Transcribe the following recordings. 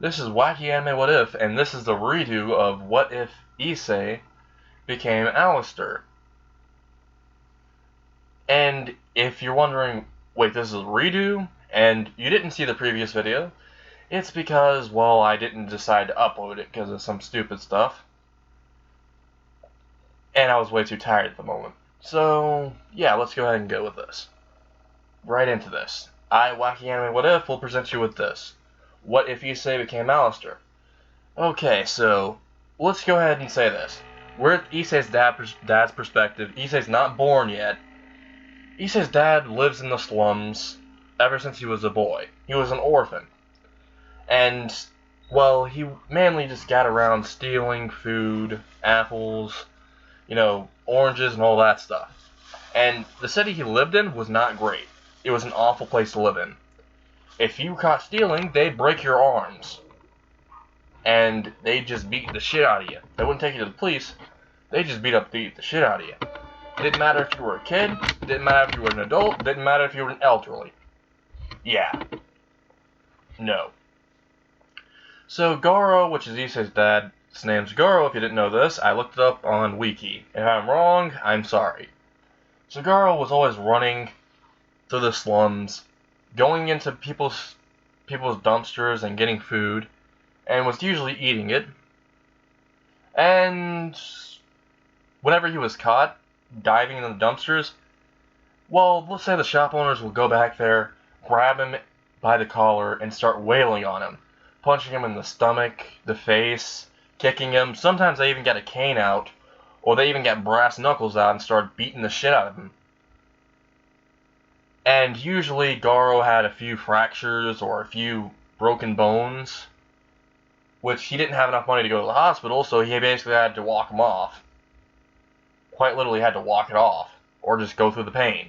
This is Wacky Anime What If, and this is the redo of What If Issei became Alastor. And if you're wondering, wait, this is a redo, and you didn't see the previous video, it's because, well, I didn't decide to upload it because of some stupid stuff. And I was way too tired at the moment. So, yeah, let's go ahead and go with this. Right into this. I, Wacky Anime What If, will present you with this. What if Issei became Alastor? Okay, so let's go ahead and say this. We're at Issei's dad's perspective. Issei's not born yet. Issei's dad lives in the slums ever since he was a boy. He was an orphan. And, well, he mainly just got around stealing food, apples, oranges and all that stuff. And the city he lived in was not great. It was an awful place to live in. If you caught stealing, they'd break your arms. And they just beat the shit out of you. They wouldn't take you to the police. They just beat the shit out of you. It didn't matter if you were a kid. It didn't matter if you were an adult. It didn't matter if you were an elderly. Yeah. No. So Garo, which is Issei's dad, his name's Garo. If you didn't know this, I looked it up on Wiki. If I'm wrong, I'm sorry. So Garo was always running through the slums, going into people's dumpsters and getting food, and was usually eating it. And whenever he was caught diving in the dumpsters, well, let's say the shop owners will go back there, grab him by the collar, and start wailing on him, punching him in the stomach, the face, kicking him. Sometimes they even get a cane out, or they even get brass knuckles out and start beating the shit out of him. And usually Garo had a few fractures or a few broken bones, which he didn't have enough money to go to the hospital, so he basically had to walk them off. Quite literally had to walk it off, or just go through the pain.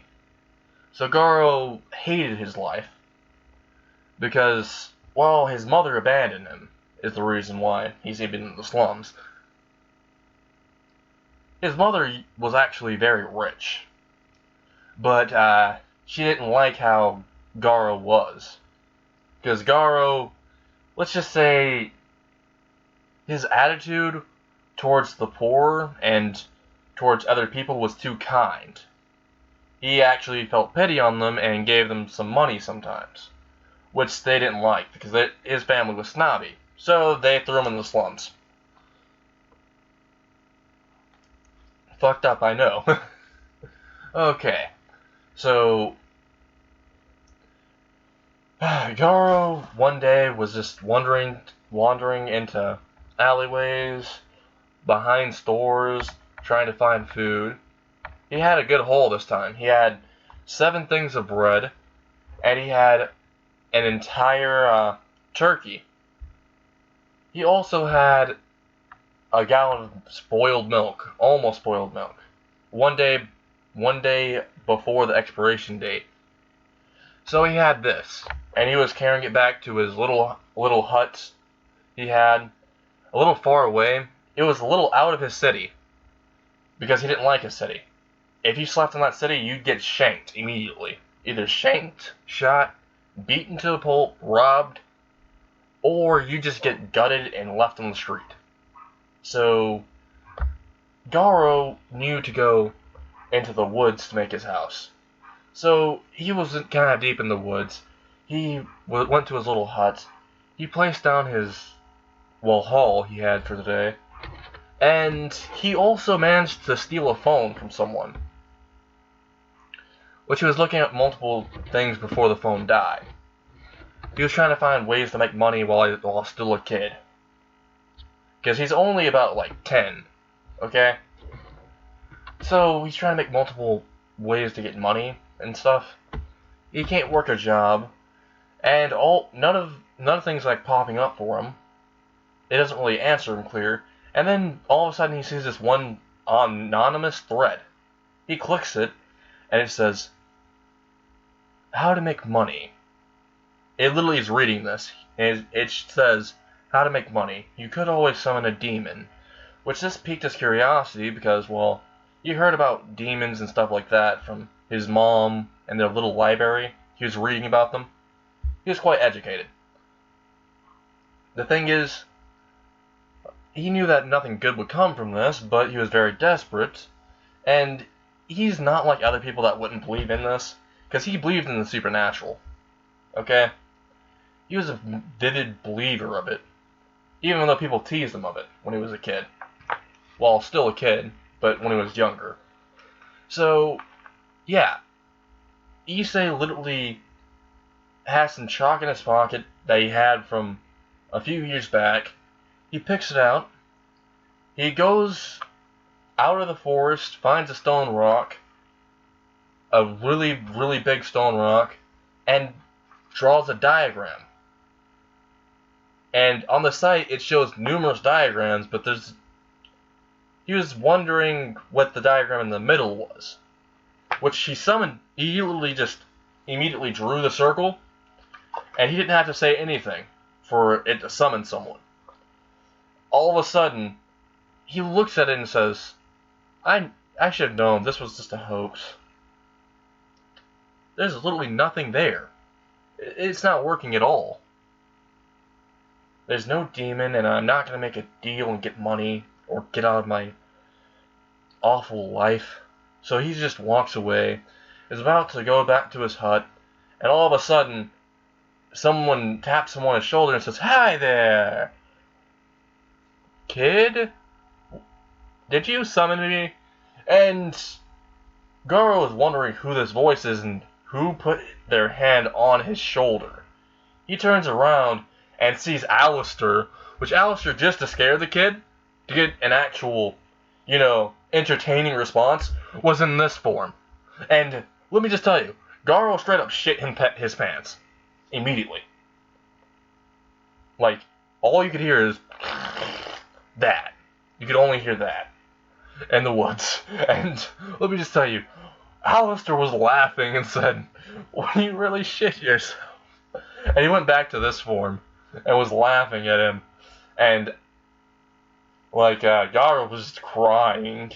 So Garo hated his life, because, well, his mother abandoned him, is the reason why he's even in the slums. His mother was actually very rich, but she didn't like how Garo was. Because Garo, let's just say, his attitude towards the poor and towards other people was too kind. He actually felt pity on them and gave them some money sometimes, which they didn't like because his family was snobby, so they threw him in the slums. Fucked up, I know. Okay, so Garo one day was just wandering into alleyways, behind stores, trying to find food. He had a good haul this time. He had 7 things of bread, and he had an entire turkey. He also had a gallon of spoiled milk, almost spoiled milk. One day before the expiration date. So he had this, and he was carrying it back to his little hut he had a little far away. It was a little out of his city, because he didn't like his city. If you slept in that city, you'd get shanked immediately. Either shanked, shot, beaten to the pulp, robbed, or you just get gutted and left on the street. So Garo knew to go into the woods to make his house. So he was kind of deep in the woods. He went to his little hut. He placed down his, haul he had for the day. And he also managed to steal a phone from someone, which he was looking at multiple things before the phone died. He was trying to find ways to make money while still a kid. Because he's only about, 10, okay? So he's trying to make multiple ways to get money and stuff. He can't work a job, and none of things popping up for him. It doesn't really answer him clear. And then all of a sudden he sees this one anonymous thread. He clicks it, and it says, "How to make money." It literally is reading this, and it says, "How to make money. You could always summon a demon." Which this piqued his curiosity because, well, he heard about demons and stuff like that from his mom and their little library. He was reading about them. He was quite educated. The thing is, he knew that nothing good would come from this, but he was very desperate, and he's not like other people that wouldn't believe in this, because he believed in the supernatural. Okay? He was a vivid believer of it, even though people teased him of it when he was a kid. Well, still a kid, but when he was younger. So, yeah. Issei literally has some chalk in his pocket that he had from a few years back. He picks it out. He goes out of the forest, finds a stone rock, a really, really big stone rock, and draws a diagram. And on the site, it shows numerous diagrams, but he was wondering what the diagram in the middle was. Which he literally just immediately drew the circle, and he didn't have to say anything for it to summon someone. All of a sudden, he looks at it and says, I should have known this was just a hoax. There's literally nothing there. It's not working at all. There's no demon, and I'm not going to make a deal and get money or get out of my awful life. So he just walks away, is about to go back to his hut, and all of a sudden, someone taps him on his shoulder and says, "Hi there! Kid? Did you summon me?" And Garo is wondering who this voice is and who put their hand on his shoulder. He turns around and sees Alastor, which Alastor, just to scare the kid, to get an actual, entertaining response, was in this form. And let me just tell you, Garo straight up shit his pants. Immediately. Like, all you could hear is that. You could only hear that. In the woods. And let me just tell you, Alastor was laughing and said, "Well, you really shit yourself." And he went back to this form and was laughing at him. And Garo was crying.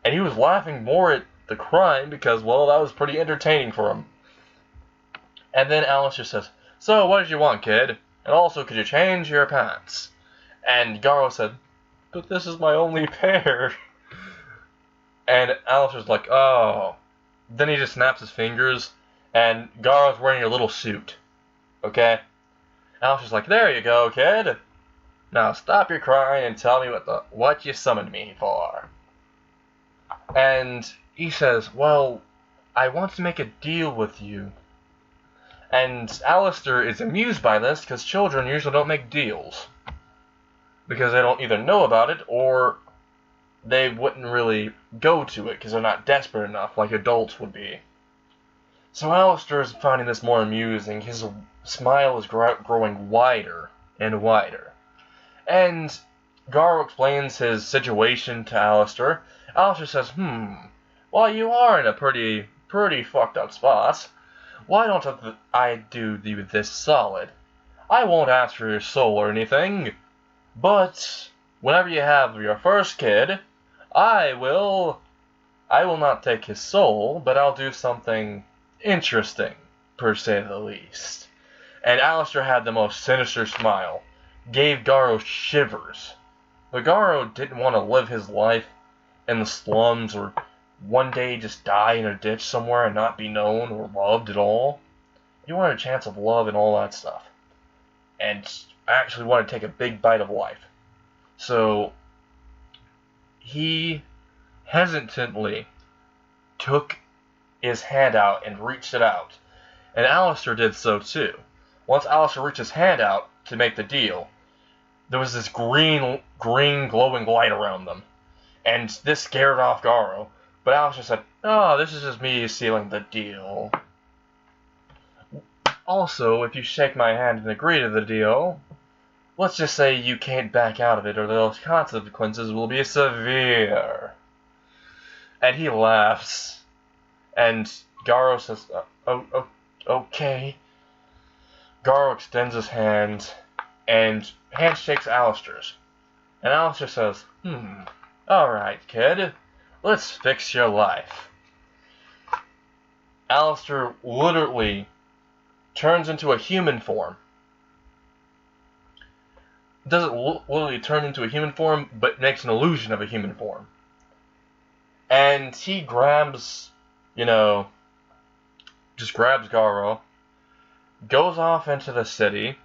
And he was laughing more at the crying because, well, that was pretty entertaining for him. And then Alastor says, "So, what did you want, kid? And also, could you change your pants?" And Garo said, "But this is my only pair." And Alastor's like, "Oh." Then he just snaps his fingers, and Garo's wearing a little suit. Okay? Alastor's like, "There you go, kid. Now stop your crying and tell me what you summoned me for." And he says, "Well, I want to make a deal with you." And Alastor is amused by this because children usually don't make deals. Because they don't either know about it or they wouldn't really go to it because they're not desperate enough like adults would be. So Alastor is finding this more amusing. His smile is growing wider and wider. And Garo explains his situation to Alastor. Alastor says, "Well, you are in a pretty fucked up spot. Why don't I do you this solid? I won't ask for your soul or anything, but whenever you have your first kid, I will not take his soul, but I'll do something interesting, per se the least." And Alastor had the most sinister smile, gave Garo shivers. But Garo didn't want to live his life in the slums or one day just die in a ditch somewhere and not be known or loved at all. He wanted a chance of love and all that stuff. And actually wanted to take a big bite of life. So he hesitantly took his hand out and reached it out. And Alastor did so too. Once Alastor reached his hand out to make the deal, there was this green glowing light around them. And this scared off Garo. But Alastor said, "Oh, this is just me sealing the deal. Also, if you shake my hand and agree to the deal, let's just say you can't back out of it or those consequences will be severe." And he laughs. And Garo says, "Okay." Garo extends his hand and handshakes Alastor's. And Alastor says, "Alright, kid. Let's fix your life." Alastor literally turns into a human form. doesn't literally turn into a human form, but makes an illusion of a human form. And he grabs, just grabs Garo, goes off into the city,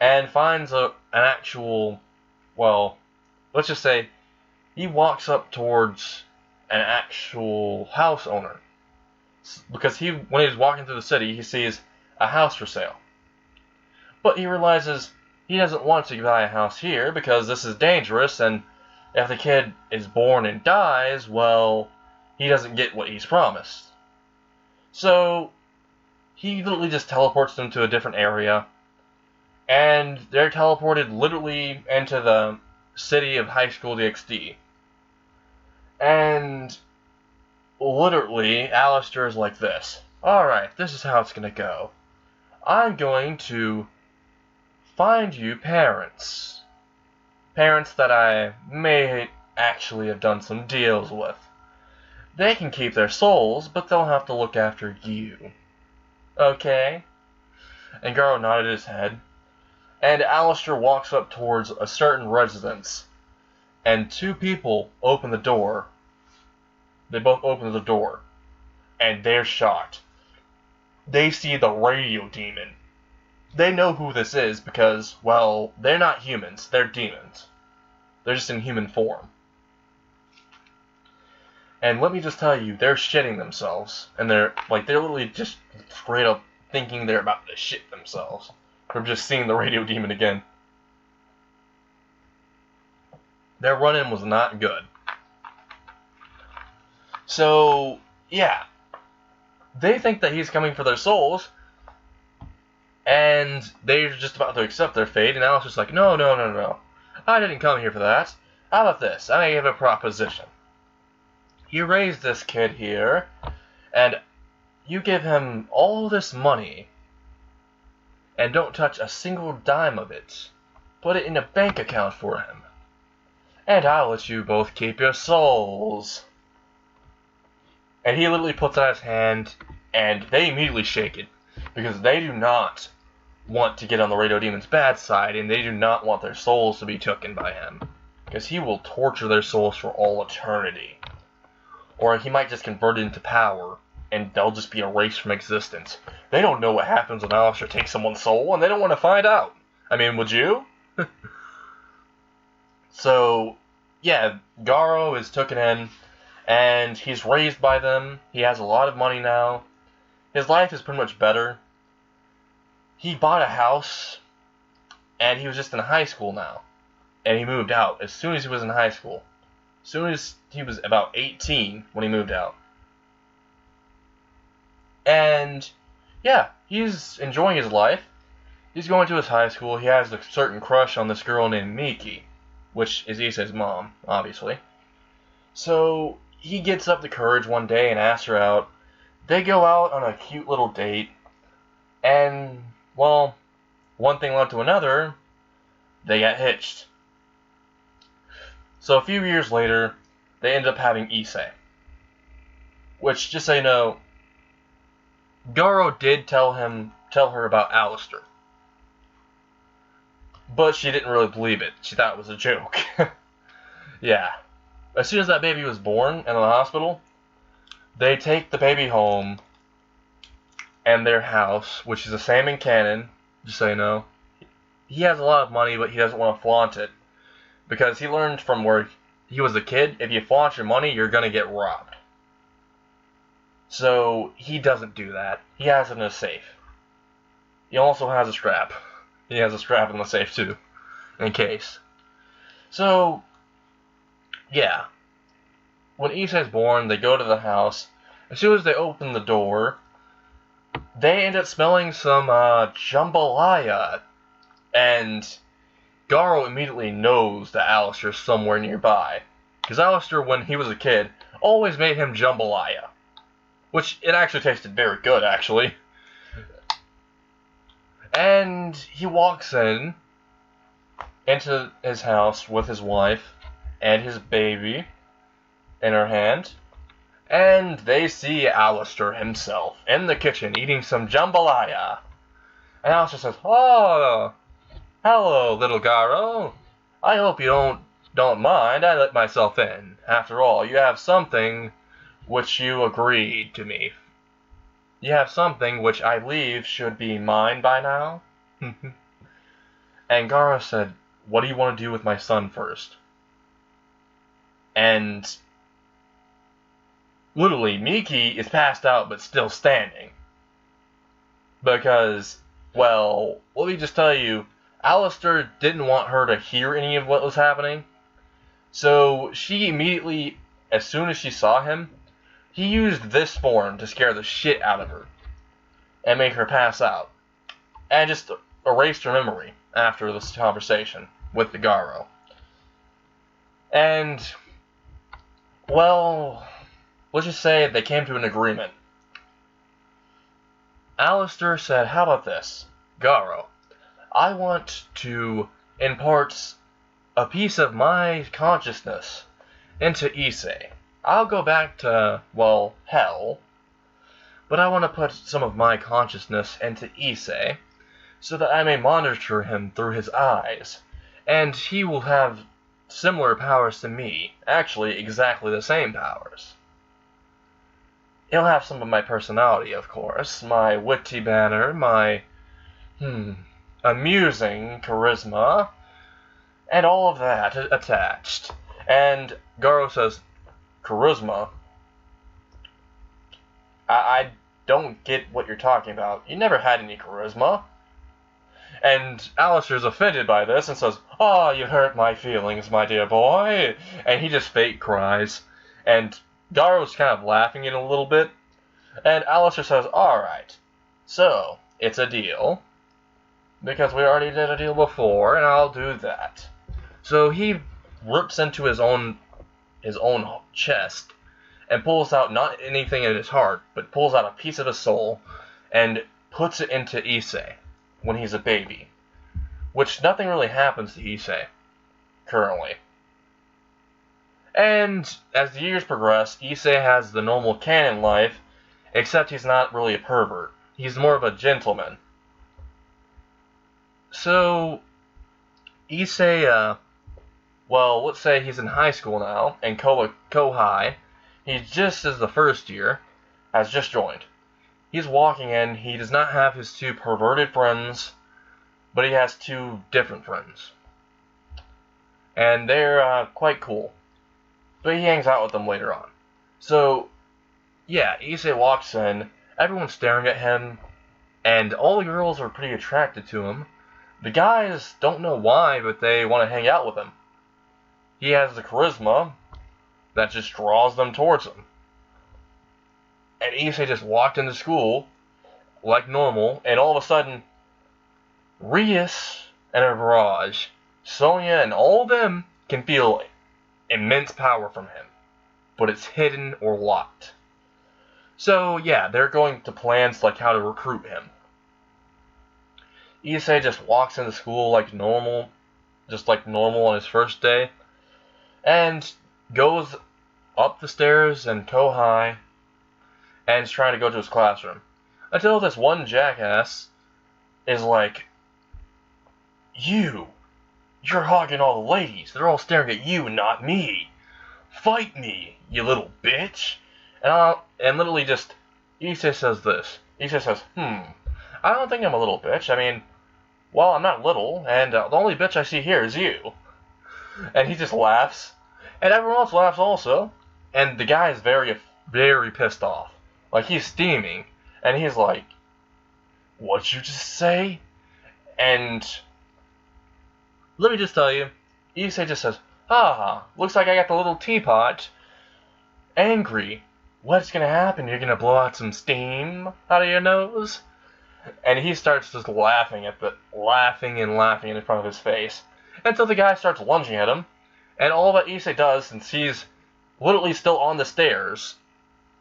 and finds an actual, well, let's just say, he walks up towards an actual house owner. Because when he's walking through the city, he sees a house for sale. But he realizes he doesn't want to buy a house here because this is dangerous, and if the kid is born and dies, well, he doesn't get what he's promised. So he literally just teleports them to a different area, and they're teleported literally into the city of High School DxD. And literally, Alastor is like this. Alright, this is how it's gonna go. I'm going to find you parents. Parents that I may actually have done some deals with. They can keep their souls, but they'll have to look after you. Okay? And Garo nodded his head. And Alastor walks up towards a certain residence. And two people open the door. They both open the door. And they're shocked. They see the radio demon. They know who this is because, well, they're not humans. They're demons. They're just in human form. And let me just tell you, they're shitting themselves. And they're literally just straight up thinking they're about to shit themselves from just seeing the radio demon again. Their run-in was not good. So, yeah. They think that he's coming for their souls, and they're just about to accept their fate, and Alice is like, no. I didn't come here for that. How about this? I have a proposition. You raise this kid here, and you give him all this money, and don't touch a single dime of it. Put it in a bank account for him. And I'll let you both keep your souls. And he literally puts out his hand, and they immediately shake it. Because they do not want to get on the Radio Demon's bad side, and they do not want their souls to be taken by him. Because he will torture their souls for all eternity. Or he might just convert it into power, and they'll just be erased from existence. They don't know what happens when Alastor takes someone's soul, and they don't want to find out. I mean, would you? So, yeah, Garo is taken in, and he's raised by them. He has a lot of money now. His life is pretty much better. He bought a house, and he was just in high school now. And he moved out as soon as he was in high school. As soon as he was about 18 when he moved out. And, yeah, he's enjoying his life. He's going to his high school. He has a certain crush on this girl named Miki, which is Issei's mom, obviously. So, he gets up the courage one day and asks her out. They go out on a cute little date, and, well, one thing led to another. They got hitched. So a few years later, they end up having Issei. Which, just so you know, Garo did tell her about Alastor. But she didn't really believe it. She thought it was a joke. Yeah. As soon as that baby was born in the hospital, they take the baby home and their house, which is the same in canon, just so you know. He has a lot of money, but he doesn't want to flaunt it. Because he learned from where he was a kid, if you flaunt your money, you're going to get robbed. So, he doesn't do that. He has it in a safe. He also has a strap. He has a strap in the safe, too. In case. So, yeah. When Issei's born, they go to the house. As soon as they open the door, they end up smelling some jambalaya. And Garo immediately knows that Alastor's somewhere nearby. Because Alastor, when he was a kid, always made him jambalaya. Which, it actually tasted very good, actually. And he walks into his house with his wife and his baby in her hand. And they see Alastor himself in the kitchen eating some jambalaya. And Alastor says, "Oh, Hello, little Garo. I hope you don't mind. I let myself in. After all, you have something which you agreed to me. You have something which I believe should be mine by now. And Garo said, "What do you want to do with my son first?" And literally, Miki is passed out but still standing. Because, well, let me just tell you, Alastor didn't want her to hear any of what was happening. So she immediately, as soon as she saw him, he used this form to scare the shit out of her and make her pass out. And just erased her memory after this conversation with the Garo. And, well, let's just say they came to an agreement. Alastor said, "How about this, Garo? I want to impart a piece of my consciousness into Issei. I'll go back to, well, hell, but I want to put some of my consciousness into Issei so that I may monitor him through his eyes, and he will have similar powers to me, actually exactly the same powers. He'll have some of my personality, of course, my witty banter, my, amusing charisma, and all of that attached." And Garo says, "Charisma? I don't get what you're talking about. You never had any charisma." And Alastor's offended by this and says, "Oh, you hurt my feelings, my dear boy." And he just fake cries. And Garo's kind of laughing it a little bit. And Alastor says, "Alright, so, it's a deal. Because we already did a deal before, and I'll do that." So he rips into his own chest and pulls out not anything in his heart, but pulls out a piece of his soul and puts it into Issei when he's a baby. Which nothing really happens to Issei currently. And as the years progress, Issei has the normal canon life, except he's not really a pervert. He's more of a gentleman. So, Issei, well, let's say he's in high school now, and Kohai, he just is the first year, has just joined. He's walking in, he does not have his two perverted friends, but he has two different friends. And they're quite cool. But he hangs out with them later on. So, yeah, Issei walks in, everyone's staring at him, and all the girls are pretty attracted to him. The guys don't know why, but they want to hang out with him. He has the charisma that just draws them towards him. And Issei just walked into school like normal, and all of a sudden, Rias and Mirage, Sonia, and all of them can feel immense power from him, but it's hidden or locked. So yeah, they're going to plans like how to recruit him. Issei just walks into school like normal, just like normal on his first day, and goes up the stairs and Kohai, and is trying to go to his classroom. Until this one jackass is like, You're hogging all the ladies. They're all staring at you and not me. Fight me, you little bitch." And literally just, Issei says this. Issei says, "I don't think I'm a little bitch. I mean, well, I'm not little, and the only bitch I see here is you." And he just laughs. And everyone else laughs also. And the guy is very, very pissed off. Like, he's steaming. And he's like, "What'd you just say?" And let me just tell you, Issei just says, looks like I got the little teapot angry. What's gonna happen? You're gonna blow out some steam out of your nose?" And he starts just laughing in front of his face, until the guy starts lunging at him. And all that Issei does, since he's literally still on the stairs,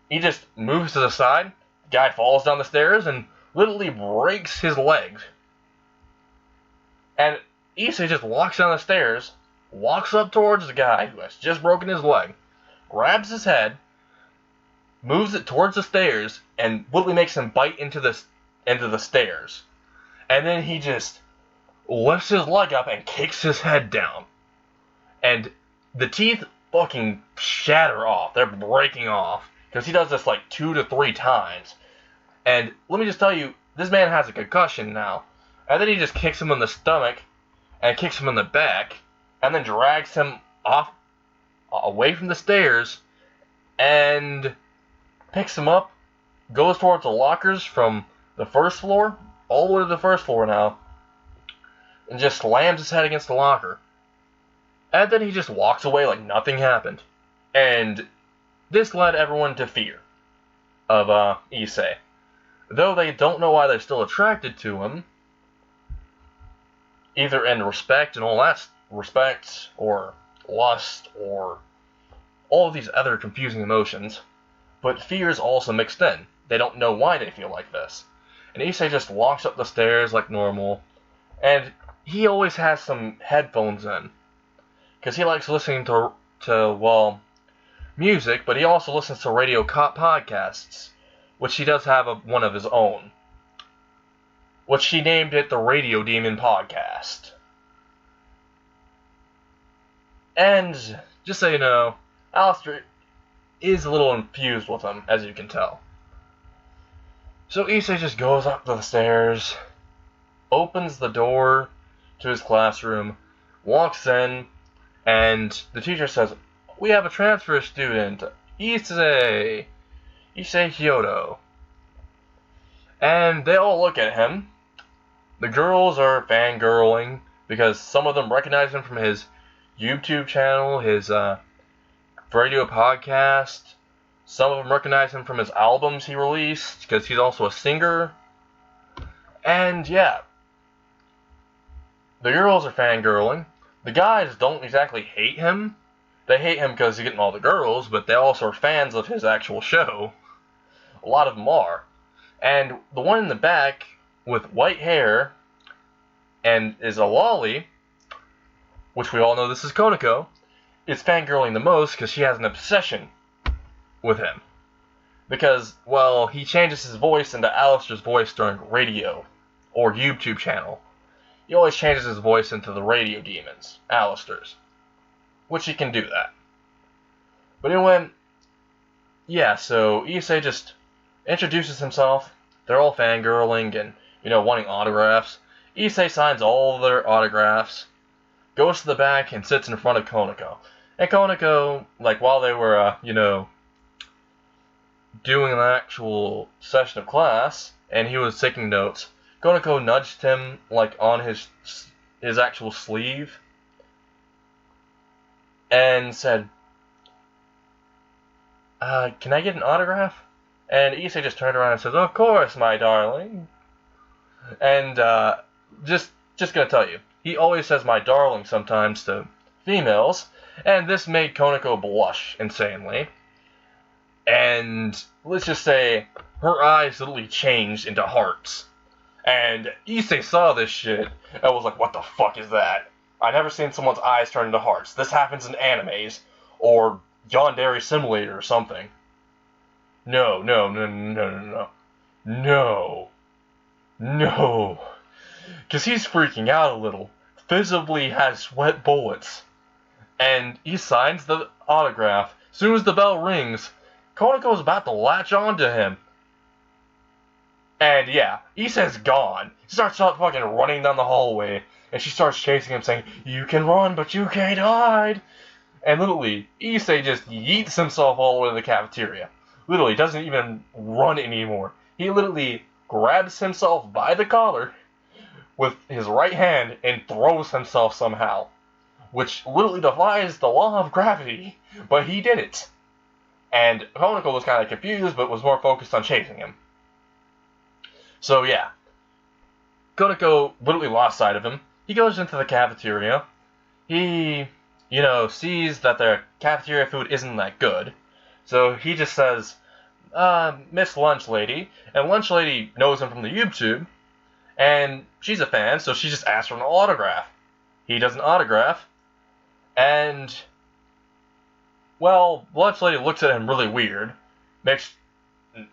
he just moves to the side, the guy falls down the stairs, and literally breaks his leg. And Issei just walks down the stairs, walks up towards the guy who has just broken his leg, grabs his head, moves it towards the stairs, and literally makes him bite into the stairs. And then he just lifts his leg up and kicks his head down. And the teeth fucking shatter off. They're breaking off. Because he does this like 2 to 3 times. And let me just tell you, this man has a concussion now. And then he just kicks him in the stomach, and kicks him in the back, and then drags him off, away from the stairs, and picks him up, goes towards the lockers from the first floor, all the way to the first floor now, and just slams his head against the locker. And then he just walks away like nothing happened. And this led everyone to fear of Issei. Though they don't know why they're still attracted to him, either in respect and all that respect, or lust, or all of these other confusing emotions, but fear is also mixed in. They don't know why they feel like this. And Issei just walks up the stairs like normal, and he always has some headphones in, because he likes listening to music, but he also listens to radio podcasts, which he does have one of his own, which he named it the Radio Demon Podcast. And, just so you know, Alastor is a little infused with him, as you can tell. So Issei just goes up the stairs, opens the door to his classroom, walks in, and the teacher says, "We have a transfer student, Issei Kyoto." And they all look at him. The girls are fangirling, because some of them recognize him from his YouTube channel, his radio podcast. Some of them recognize him from his albums he released, because he's also a singer. And yeah, the girls are fangirling. The guys don't exactly hate him. They hate him because he's getting all the girls, but they also are fans of his actual show. A lot of them are. And the one in the back, with white hair, and is a lolly, which we all know this is Konako, is fangirling the most because she has an obsession with him. Because, well, he changes his voice into Alastor's voice during radio, or YouTube channel. He always changes his voice into the Radio Demons, Alastor's. Which he can do that. But anyway, yeah, so Issei just introduces himself. They're all fangirling and, wanting autographs. Issei signs all their autographs, goes to the back and sits in front of Konako. And Konako, while they were, doing an actual session of class, and he was taking notes, Konako nudged him, on his actual sleeve, and said, "Can I get an autograph?" And Issei just turned around and says, "Of course, my darling." And, just gonna tell you, he always says "my darling" sometimes to females, and this made Konako blush insanely. And let's just say, her eyes literally changed into hearts. And Issei saw this shit, and was like, "What the fuck is that? I've never seen someone's eyes turn into hearts. This happens in animes, or Yandere Simulator or something." No. Because he's freaking out a little. Visibly has sweat bullets. And he signs the autograph. As soon as the bell rings, Konako's about to latch onto him. And yeah, Issei's gone. He starts fucking running down the hallway. And she starts chasing him, saying, "You can run, but you can't hide." And literally, Issei just yeets himself all the way to the cafeteria. Literally, doesn't even run anymore. He literally grabs himself by the collar with his right hand and throws himself somehow. Which literally defies the law of gravity, but he did it. And Konako was kind of confused, but was more focused on chasing him. So yeah, Konako literally lost sight of him. He goes into the cafeteria. He, sees that their cafeteria food isn't that good. So he just says, "Miss Lunch Lady." And Lunch Lady knows him from the YouTube. And she's a fan, so she just asks for an autograph. He does an autograph. And, well, Lunch Lady looks at him really weird.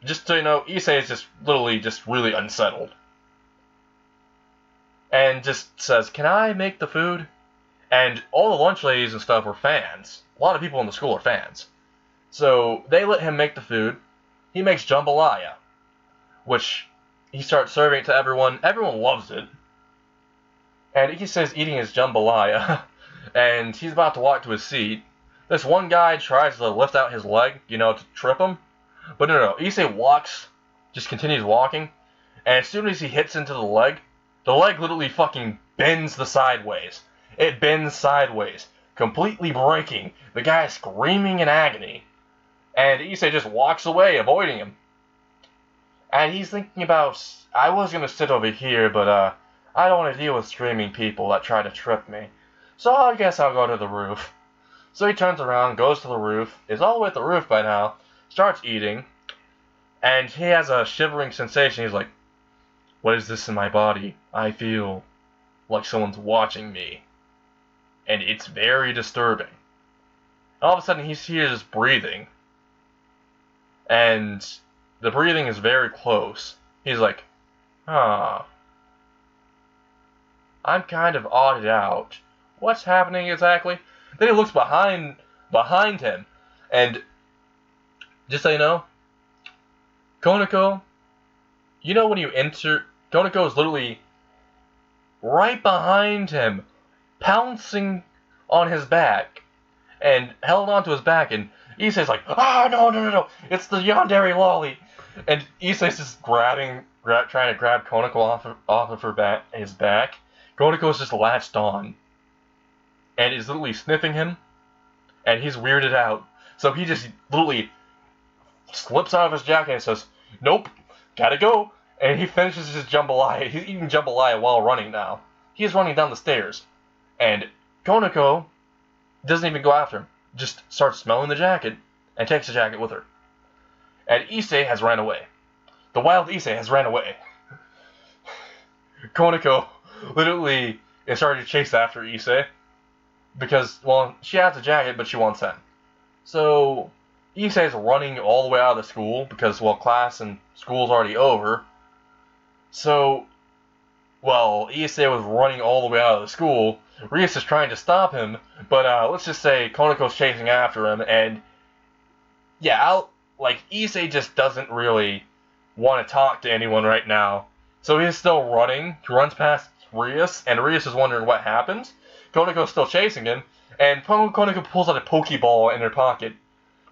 Just so you know, Issei is just literally just really unsettled. and just says, "Can I make the food?" And all the lunch ladies and stuff were fans. A lot of people in the school are fans. So they let him make the food. He makes jambalaya, which he starts serving it to everyone. Everyone loves it. And he says eating his jambalaya, and he's about to walk to his seat. This one guy tries to lift out his leg, to trip him. But no. Issei walks, just continues walking, and as soon as he hits into the leg literally fucking bends the sideways. It bends sideways, completely breaking. The guy is screaming in agony. And Issei just walks away, avoiding him. And he's thinking about, I was going to sit over here, but I don't want to deal with screaming people that try to trip me. So I guess I'll go to the roof. So he turns around, goes to the roof, is all the way at the roof by now, starts eating, and he has a shivering sensation. He's like, what is this in my body? I feel like someone's watching me. And it's very disturbing. All of a sudden he hears breathing. And the breathing is very close. He's like, I'm kind of odded out. What's happening exactly? Then he looks behind him, and just so you know, Konako, when you enter, Konako is literally right behind him, pouncing on his back, and held onto his back, and Issei's like, no, it's the yandere lolly. And Issei's just trying to grab Konako off of his back. Konako's just latched on, and is literally sniffing him, and he's weirded out. So he just literally slips out of his jacket and says, nope, gotta go. And he finishes his jambalaya. He's eating jambalaya while running now. He's running down the stairs, and Konako doesn't even go after him. Just starts smelling the jacket and takes the jacket with her. And Issei has ran away. The wild Issei has ran away. Konako literally is starting to chase after Issei because, well, she has the jacket, but she wants him. So Issei is running all the way out of the school because, well, class and school's already over. So, well, Issei was running all the way out of the school. Rias is trying to stop him, but let's just say Konako's chasing after him, and yeah, Issei just doesn't really want to talk to anyone right now. So he's still running. He runs past Rias, and Rias is wondering what happens. Konako's still chasing him, and Konako pulls out a Pokeball in her pocket.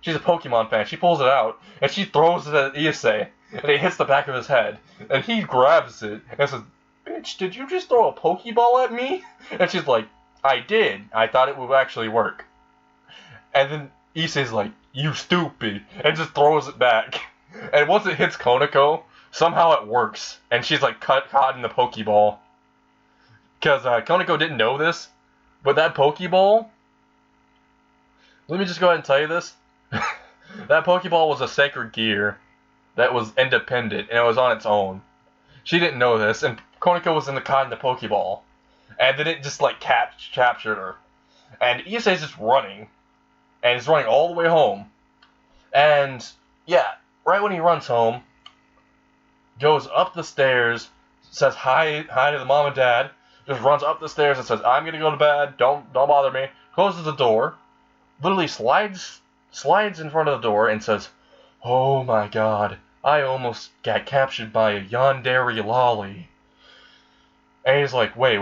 She's a Pokemon fan. She pulls it out, and she throws it at Issei, and it hits the back of his head. And he grabs it, and says, bitch, did you just throw a Pokeball at me? And she's like, I did. I thought it would actually work. And then Issei's like, you stupid, and just throws it back. And once it hits Konako, somehow it works. And she's like caught in the Pokeball. Because Konako didn't know this, but that Pokeball, let me just go ahead and tell you this. That Pokeball was a sacred gear that was independent, and it was on its own. She didn't know this, and Konako was caught in the Pokeball. And then it just, captured her. And Issei's just running. And he's running all the way home. And, yeah, right when he runs home, goes up the stairs, says hi to the mom and dad, just runs up the stairs and says, I'm gonna go to bed, don't bother me, closes the door, literally slides in front of the door and says, oh my god, I almost got captured by a yandere lolly. And he's like, wait.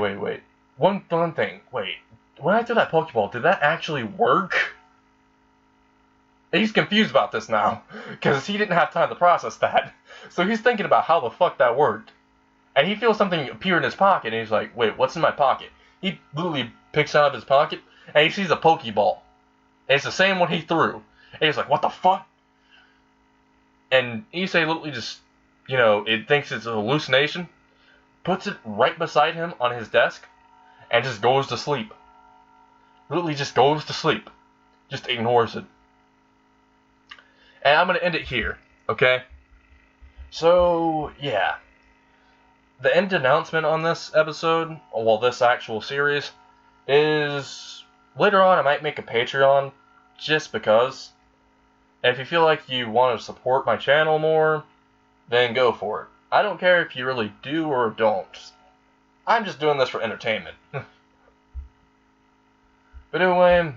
One thing, wait. When I threw that Pokeball, did that actually work? And he's confused about this now, because he didn't have time to process that. So he's thinking about how the fuck that worked. And he feels something appear in his pocket, and he's like, wait, what's in my pocket? He literally picks out of his pocket, and he sees a Pokeball. And it's the same one he threw. And he's like, what the fuck? And Issei literally just, it thinks it's a hallucination, puts it right beside him on his desk, and just goes to sleep. Literally just goes to sleep. Just ignores it. And I'm going to end it here, okay? So, yeah. The end announcement on this episode, well, this actual series, is later on I might make a Patreon, just because. And if you feel like you want to support my channel more, then go for it. I don't care if you really do or don't. I'm just doing this for entertainment. But anyway,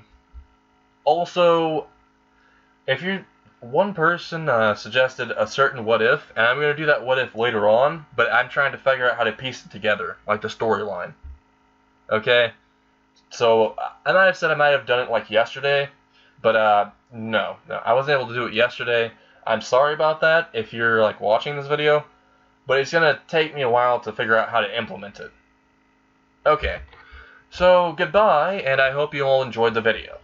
also, if you one person suggested a certain what if, and I'm going to do that what if later on, but I'm trying to figure out how to piece it together, like the storyline. Okay? So, I might have said I might have done it like yesterday, but no, I wasn't able to do it yesterday. I'm sorry about that if you're like watching this video, but it's going to take me a while to figure out how to implement it. Okay, so goodbye, and I hope you all enjoyed the video.